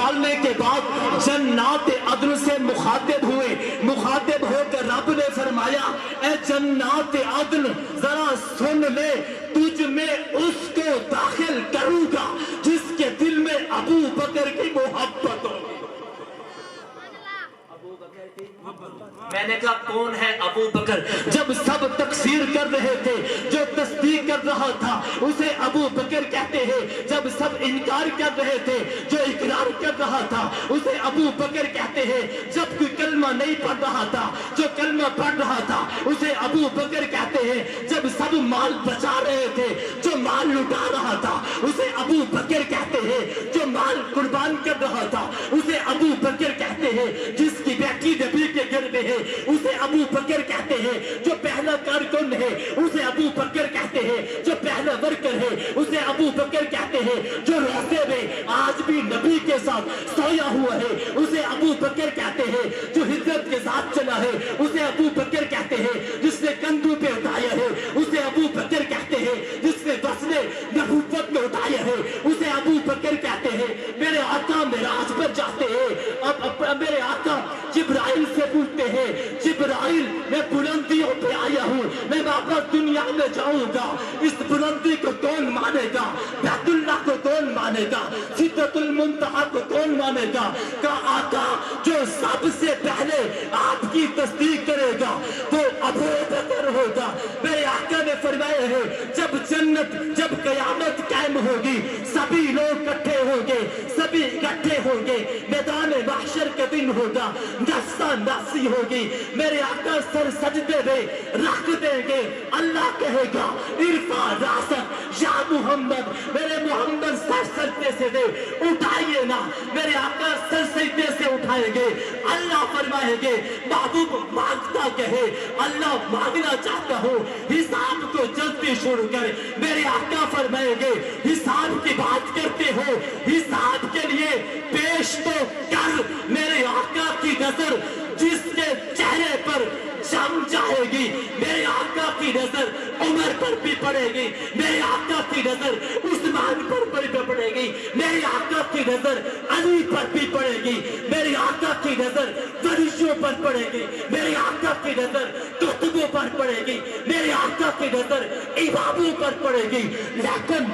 ڈالنے کے بعد جنات عدن سے مخاطب ہوئے. مخاطب ہو کر رب نے فرمایا اے جنات عدن ذرا سن لے, تجھ میں اس کو داخل کروں گا جس کے دل میں ابو بکر کی محبت ہوگی. میں نے کہا کون ہے ابو بکر؟ جب سب تکفیر کر رہے تھے, جو تصدیق کر رہا تھا اسے ابو بکر کہتے ہیں. جب سب انکار کر رہے تھے, جو اقرار کر رہا تھا اسے ابو بکر کہتے ہیں. جب کوئی کلمہ نہیں پڑھ رہا تھا, جو کلمہ پڑھ رہا تھا اسے ابو بکر کہتے ہیں. جب سب مال بچا رہے تھے, جو مال لٹا رہا تھا اسے ابو بکر کہتے ہیں. جو مال قربان کر رہا تھا اسے ابو بکر کہتے ہیں. جس کی بیٹی نبی کے گھر میں ہے اسے ابو بکر کہتے ہیں. جو پہلا کارکن ہے اسے ابو بکر کہتے ہیں. جو پہلا ورکر ہے اسے ابو بکر کہتے ہیں. جو روزے میں آج بھی نبی کے ساتھ سویا ہوا ہے اسے ابو بکر کہتے ہیں. جو ہجرت کے ساتھ چلا ہے اسے ابو بکر کہتے ہیں. جس نے کندھوں پہ اٹھایا ہے اسے ابو بکر کہتے ہیں. جس نے وزن نبوت میں اٹھایا ہے اسے ابو بکر کہتے ہیں. میرے آقا معراج پر جاتے ہیں, اب میرے آقا جبرائیل سے پوچھتے ہیں جبرائیل میں بلندیوں پہ آیا ہوں, میں واپس دنیا میں جاؤں گا, اس بلندی کو کون مانے گا؟ بیت اللہ کو کون مانے گا؟ سدرۃ المنتہا کو کون مانے گا؟ کہا آقا جو سب سے پہلے آپ کی تصدیق کرے گا وہ ابو بکر ہوگا. میرے آقا نے فرمایا ہے جب جنت, جب قیامت قائم ہوگی سبھی لوگ اکٹھے ہوں گے, سبھی اکٹھے ہوں گے, میدان محشر کا دن ہوگا, نسا ناسی ہوگی. میرے آقا سر سجدے میں رکھ دیں گے, اللہ کہے گا ارفع راسک یا محمد, میرے محمد سر سجدے سے دے اٹھائیے نا. میرے آقا سر سجدے سے اٹھائیں گے, اللہ فرمائیں گے محبوب مانگتا کہے, اللہ مانگنا چاہتا ہوں حساب کو جلدی شروع کر. میرے آقا فرمائیں گے حساب کی بات کرتے ہو, حساب کے لیے پیش تو کر. میرے آقا کی نظر جس کے چہرے پر جم جائے گی, میرے آقا کی نظر عمر پر بھی پڑے گی, میرے آقا کی نظر عثمان پر بھی پڑے گی, میرے آقا کی نظر علی پر بھی پڑے گی, میرے آقا کی نظر وریشوں پر پڑے گی, میرے آقا کی نظر کتبوں پر پڑے گی, میرے آقا کی نظر اماموں پر پڑے گی. لیکن